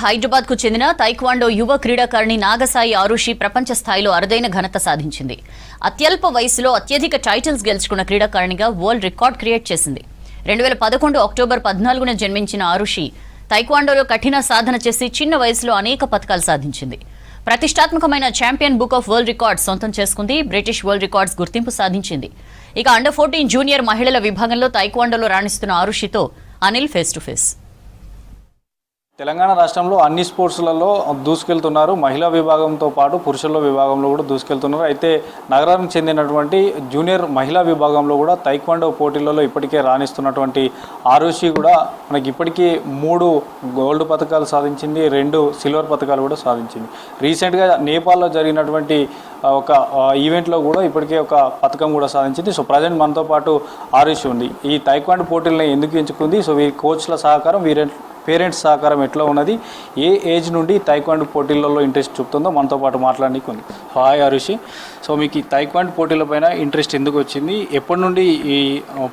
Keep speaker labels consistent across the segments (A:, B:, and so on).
A: హైదరాబాద్ కు చెందిన తైక్వాండో యువ క్రీడాకారిణి నాగసాయి ఆరుషి ప్రపంచ స్థాయిలో అరుదైన ఘనత సాధించింది. అత్యల్ప వయసులో అత్యధిక టైటిల్స్ గెలుచుకున్న క్రీడాకారిణిగా వరల్డ్ రికార్డ్ క్రియేట్ చేసింది. 2011 అక్టోబర్ 14న జన్మించిన ఆరుషి తైక్వాండోలో కఠిన సాధన చేసి చిన్న వయసులో అనేక పతకాలు సాధించింది. ప్రతిష్టాత్మకమైన champion book of world records సొంతం చేసుకుంది. బ్రిటిష్ వరల్డ్ రికార్డ్స్ గుర్తింపు సాధించింది. ఇక అండర్ 14 జూనియర్ మహిళల విభాగంలో తైక్వాండోలో రాణిస్తున్న ఆరుషితో Anil face to face.
B: Telangana రాష్ట్రంలో అన్ని స్పోర్ట్స్లలో దూసుకెళ్తున్నారు. మహిళా విభాగంతో పాటు పురుషుల విభాగంలో కూడా దూసుకెళ్తున్నారు. అయితే నగరానికి చెందినటువంటి జూనియర్ మహిళా విభాగంలో కూడా తైక్వాండో పోటీలలో ఇప్పటికే రాణిస్తున్నటువంటి ఆరుషి కూడా మనకి ఇప్పటికీ 3 గోల్డ్ పథకాలు సాధించింది, 2 సిల్వర్ పథకాలు కూడా సాధించింది. రీసెంట్గా నేపాల్లో జరిగినటువంటి ఒక ఈవెంట్లో కూడా ఇప్పటికే ఒక పథకం కూడా సాధించింది. సో ప్రజెంట్ మనతో పాటు ఆరుషి ఉంది. ఈ తైక్వాండో పోటీలను ఎందుకు ఎంచుకుంది, సో వీరి కోచ్ల సహకారం, పేరెంట్స్ సహకారం ఎట్లా ఉన్నది, ఏ ఏజ్ నుండి తైక్వాండో పోటీలలో ఇంట్రెస్ట్ చూపుతుందో మనతో పాటు మాట్లాడడానికి ఉంది. హాయ్ ఆరుషి, సో మీకు ఈ తైక్వాండో పోటీలపైన ఇంట్రెస్ట్ ఎందుకు వచ్చింది, ఎప్పటి నుండి ఈ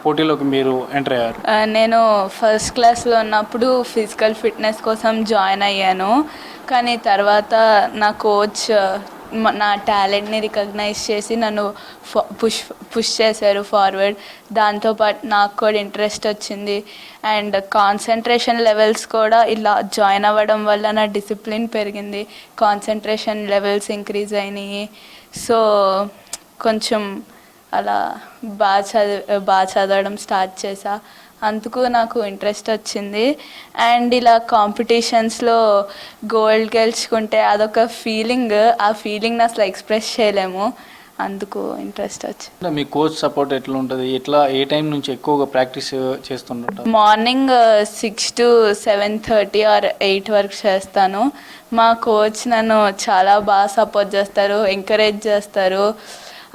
B: పోటీలోకి మీరు ఎంటర్ అయ్యారు?
C: నేను ఫస్ట్ క్లాస్లో ఉన్నప్పుడు ఫిజికల్ ఫిట్నెస్ కోసం జాయిన్ అయ్యాను. కానీ తర్వాత నా కోచ్ నా టాలెంట్ని రికగ్నైజ్ చేసి నన్ను పుష్ చేశారు ఫార్వర్డ్. దాంతోపాటు నాకు కూడా ఇంట్రెస్ట్ వచ్చింది అండ్ కాన్సన్ట్రేషన్ లెవెల్స్ కూడా ఇలా జాయిన్ అవ్వడం వల్ల నా డిసిప్లిన్ పెరిగింది, కాన్సన్ట్రేషన్ లెవెల్స్ ఇంక్రీజ్ అయినాయి. సో కొంచెం అలా బాగా చదవడం స్టార్ట్ చేశా. అందుకు నాకు ఇంట్రెస్ట్ వచ్చింది. అండ్ ఇలా కాంపిటీషన్స్లో గోల్డ్ గెలుచుకుంటే అదొక ఫీలింగ్, ఆ ఫీలింగ్ని అసలు ఎక్స్ప్రెస్ చేయలేము. అందుకు ఇంట్రెస్ట్ వచ్చింది.
B: మీ కోచ్ సపోర్ట్ ఎట్లా ఉంటుంది, ఏ టైం నుంచి ఎక్కువగా ప్రాక్టీస్ చేస్తుంటారు?
C: మార్నింగ్ 6 to 7:30 or 8 వరకు చేస్తాను. మా కోచ్ నన్ను చాలా బాగా సపోర్ట్ చేస్తారు, ఎంకరేజ్ చేస్తారు.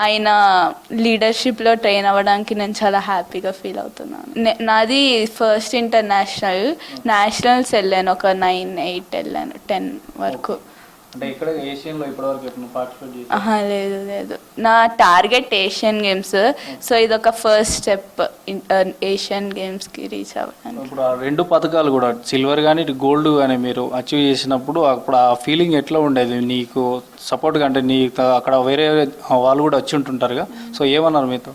C: ఆయన లీడర్షిప్లో ట్రైన్ అవ్వడానికి నేను చాలా హ్యాపీగా ఫీల్ అవుతున్నాను. నాది ఫస్ట్ నేషనల్స్ వెళ్ళాను, ఒక 9, 8 వెళ్ళాను, 10 వరకు. లేదు, నా టార్గెట్ ఏషియన్ గేమ్స్. సో ఇదొక ఫస్ట్ స్టెప్ ఏషియన్ గేమ్స్కి రీచ్ అవ్వడానికి.
B: ఇప్పుడు ఆ 2 పథకాలు కూడా సిల్వర్ కానీ గోల్డ్ కానీ మీరు అచీవ్ చేసినప్పుడు అప్పుడు ఆ ఫీలింగ్ ఎట్లా ఉండేది నీకు సపోర్ట్గా? అంటే నీకు అక్కడ వేరే వాళ్ళు కూడా వచ్చి ఉంటుంటారుగా, సో ఏమన్నారు మీతో?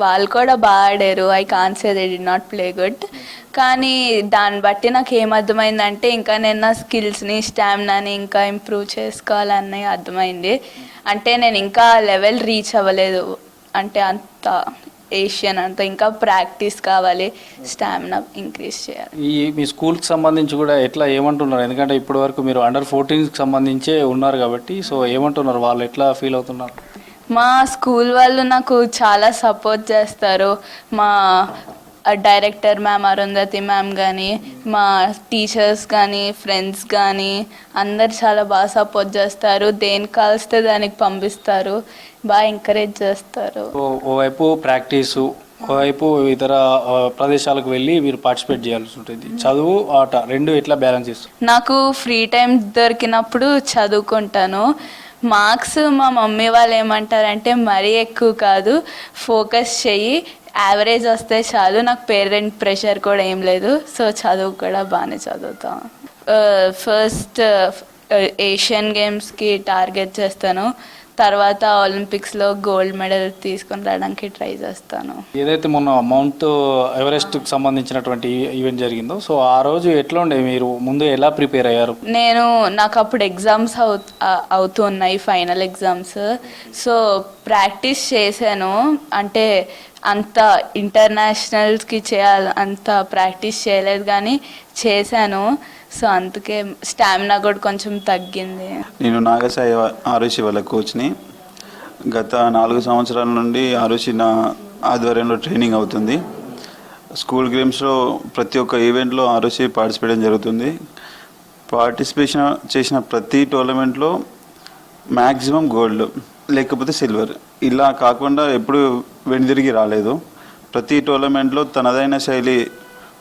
C: వాళ్ళు కూడా బాగా ఆడారు. I can't say they did not play good. కానీ దాన్ని బట్టి నాకు ఏమర్థమైందంటే ఇంకా నేను నా స్కిల్స్ని, స్టామినాని ఇంకా ఇంప్రూవ్ చేసుకోవాలని అర్థమైంది. అంటే నేను ఇంకా లెవెల్ రీచ్ అవ్వలేదు, అంటే అంత ఏషియన్ అంతా ఇంకా ప్రాక్టీస్ కావాలి, స్టామినా ఇంక్రీజ్ చేయాలి.
B: మీ స్కూల్కి సంబంధించి కూడా ఎట్లా ఏమంటున్నారు? ఎందుకంటే ఇప్పటి వరకు మీరు అండర్ 14కి సంబంధించే ఉన్నారు కాబట్టి, సో ఏమంటున్నారు వాళ్ళు, ఎట్లా ఫీల్ అవుతున్నారు?
C: మా స్కూల్ వాళ్ళు నాకు చాలా సపోర్ట్ చేస్తారు. మా డైరెక్టర్ మ్యామ్ అరుంధతి మ్యామ్ కానీ, మా టీచర్స్ కానీ, ఫ్రెండ్స్ కానీ అందరు చాలా బాగా సపోర్ట్ చేస్తారు. దేనికి కాల్స్తే దానికి పంపిస్తారు, బాగా ఎంకరేజ్ చేస్తారు.
B: ఓవైపు ప్రాక్టీసు, ఓవైపు ఇతర ప్రదేశాలకు వెళ్ళి మీరు పార్టిసిపేట్ చేయాల్సి ఉంటుంది. చదువు, ఆట 2 ఎట్లా బ్యాలెన్స్ చేస్తారు?
C: నాకు ఫ్రీ టైం దొరికినప్పుడు చదువుకుంటాను. మార్క్స్ మా మమ్మీ వాళ్ళు ఏమంటారంటే మరీ ఎక్కువ కాదు, ఫోకస్ చెయ్యి, యావరేజ్ వస్తే చాలు. నాకు పేరెంట్ ప్రెషర్ కూడా ఏం లేదు. సో చదువు కూడా బాగానే చదువుతాం. ఫస్ట్ ఏషియన్ గేమ్స్కి టార్గెట్ చేస్తాను, తర్వాత ఒలింపిక్స్లో గోల్డ్ మెడల్ తీసుకొని రావడానికి ట్రై చేస్తాను.
B: ఏదైతే మొన్న మౌంట్ ఎవరెస్ట్కి సంబంధించినటువంటి ఈవెంట్ జరిగిందో, సో ఆ రోజు ఎట్లా ఉండే, మీరు ముందు ఎలా ప్రిపేర్ అయ్యారు?
C: నాకు అప్పుడు ఎగ్జామ్స్ అవుతున్నాయి, ఫైనల్ ఎగ్జామ్స్. సో ప్రాక్టీస్ చేశాను, అంటే అంత ఇంటర్నేషనల్స్కి అంత ప్రాక్టీస్ చేయలేదు కానీ చేశాను. సో అందుకే స్టామినా కూడా కొంచెం తగ్గింది.
D: నేను నాగసాయి ఆరుషి వాళ్ళ కోచ్ని. గత 4 సంవత్సరాల నుండి ఆరుషి నా ఆధ్వర్యంలో ట్రైనింగ్ అవుతుంది. స్కూల్ గేమ్స్లో ప్రతి ఒక్క ఈవెంట్లో ఆరుషి పార్టిసిపేట్ జరుగుతుంది. పార్టిసిపేషన్ చేసిన ప్రతి టోర్నమెంట్లో మ్యాక్సిమం గోల్డ్ లేకపోతే సిల్వర్, ఇలా కాకుండా ఎప్పుడు వెనుదిరిగి రాలేదు. ప్రతి టోర్నమెంట్లో తనదైన శైలి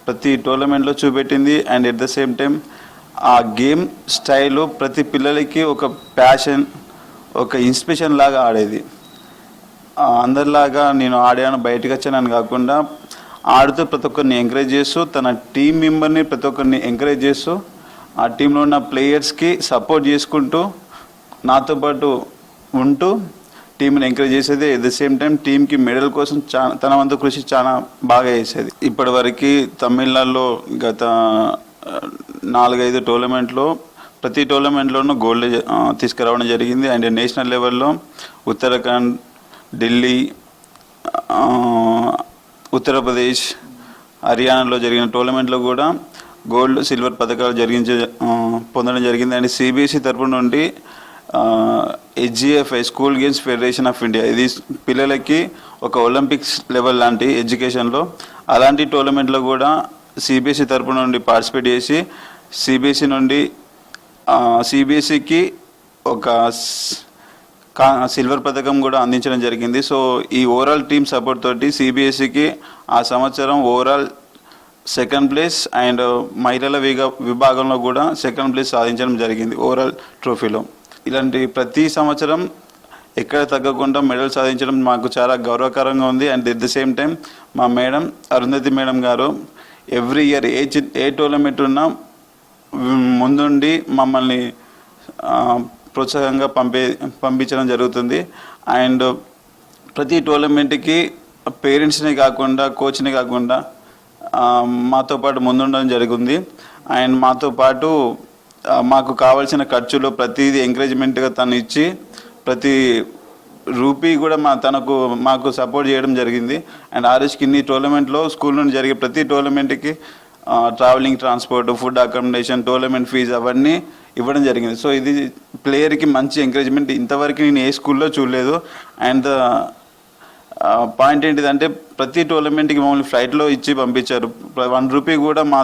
D: ప్రతి టోర్నమెంట్లో చూపెట్టింది. And at the same time ఆ గేమ్ స్టైలు ప్రతి పిల్లలకి ఒక ప్యాషన్, ఒక ఇన్స్పిరేషన్ లాగా ఆడేది. అందరిలాగా నేను ఆడాను, బయటకు వచ్చానని కాకుండా ఆడుతూ ప్రతి ఒక్కరిని ఎంకరేజ్ చేస్తూ తన టీం మెంబర్ని ప్రతి ఒక్కరిని ఎంకరేజ్ చేస్తూ ఆ టీంలో ఉన్న ప్లేయర్స్కి సపోర్ట్ చేసుకుంటూ నాతో పాటు ఉంటూ టీంని ఎంకరేజ్ చేసేది. ఎట్ ద సేమ్ టైం టీంకి మెడల్ కోసం తన వంతు కృషి చాలా బాగా చేసేది. ఇప్పటివరకు తమిళనాడులో గత 4-5 టోర్నమెంట్లో ప్రతి టోర్నమెంట్లోనూ గోల్డ్ తీసుకురావడం జరిగింది. అండ్ నేషనల్ లెవెల్లో ఉత్తరాఖండ్, ఢిల్లీ, ఉత్తరప్రదేశ్, హర్యానాలో జరిగిన టోర్నమెంట్లో కూడా గోల్డ్, సిల్వర్ పథకాలు పొందడం జరిగింది. అండ్ సిబిఎస్ఈ తరపు నుండి HGFI school games federation of India, ఇది పిల్లలకి ఒక ఒలింపిక్స్ లెవెల్ లాంటి ఎడ్యుకేషన్లో, అలాంటి టోర్నమెంట్లో కూడా సిబిఎస్ఈ తరపు నుండి పార్టిసిపేట్ చేసి సిబిఎస్ఈకి ఒక సిల్వర్ పథకం కూడా అందించడం జరిగింది. సో ఈ ఓవరాల్ టీమ్ సపోర్ట్ తోటి సిబిఎస్ఈకి ఆ సంవత్సరం ఓవరాల్ 2nd ప్లేస్ అండ్ మహిళల విభాగంలో కూడా 2nd ప్లేస్ సాధించడం జరిగింది ఓవరాల్ ట్రోఫీలో. ఇలాంటి ప్రతి సంవత్సరం ఎక్కడ తగ్గకుండా మెడల్ సాధించడం మాకు చాలా గౌరవకరంగా ఉంది. And at the same time మా మేడం అరుంధతి మేడం గారు ఎవ్రీ ఇయర్ ఏ టోర్నమెంట్ ఉన్నా ముందుండి మమ్మల్ని ప్రోత్సాహంగా పంపించడం జరుగుతుంది. అండ్ ప్రతి టోర్నమెంట్కి పేరెంట్స్ని కాకుండా కోచ్ని కాకుండా మాతో పాటు ముందుండడం జరిగింది. అండ్ మాతో పాటు మాకు కావాల్సిన ఖర్చులు ప్రతిదీ ఎంకరేజ్మెంట్గా తను ఇచ్చి ప్రతి రూపీ కూడా మాకు సపోర్ట్ చేయడం జరిగింది. అండ్ ఆర్ఎస్కి ఇన్ని టోర్నమెంట్లో స్కూల్ నుండి జరిగే ప్రతి టోర్నమెంట్కి travelling, transport, food, accommodation, tournament fee అవన్నీ ఇవ్వడం జరిగింది. సో ఇది ప్లేయర్కి మంచి ఎంకరేజ్మెంట్. ఇంతవరకు నేను ఏ స్కూల్లో చూడలేదు. అండ్ పాయింట్ ఏంటిదంటే ప్రతి టోర్నమెంట్కి మమ్మల్ని ఫ్లైట్లో ఇచ్చి పంపించారు. 1 రూపీ కూడా మా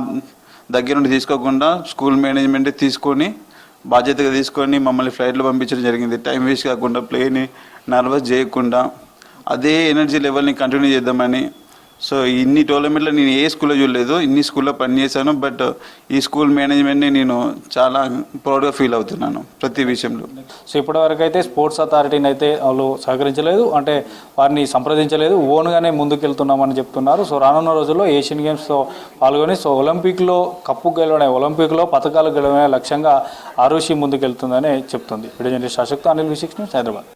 D: దగ్గర నుండి తీసుకోకుండా స్కూల్ మేనేజ్మెంట్ తీసుకొని బాధ్యతగా తీసుకొని మమ్మల్ని ఫ్లైట్లో పంపించడం జరిగింది. టైం వేస్ట్ కాకుండా, ప్లేని నర్వస్ చేయకుండా అదే ఎనర్జీ లెవెల్ని కంటిన్యూ చేద్దామని. సో ఇన్ని టోర్నమెంట్లో నేను ఏ స్కూల్లో చూడలేదు, ఇన్ని స్కూల్లో పనిచేశాను. బట్ ఈ స్కూల్ మేనేజ్మెంట్ని నేను చాలా ప్రౌడ్గా ఫీల్ అవుతున్నాను ప్రతి విషయంలో.
B: సో ఇప్పటివరకు అయితే స్పోర్ట్స్ అథారిటీని అయితే వాళ్ళు సహకరించలేదు, అంటే వారిని సంప్రదించలేదు, ఓన్గానే ముందుకెళ్తున్నామని చెప్తున్నారు. సో రానున్న రోజుల్లో ఏషియన్ గేమ్స్లో పాల్గొని ఒలింపిక్లో కప్పు గెలవడమే, ఒలింపిక్లో పథకాలు గెలవడమే లక్ష్యంగా ఆరుషి ముందుకెళ్తుందని చెప్తుంది. వీడియో జర్నలిస్ట్ అశోక్తో అనిల్ V6 న్యూస్, హైదరాబాద్.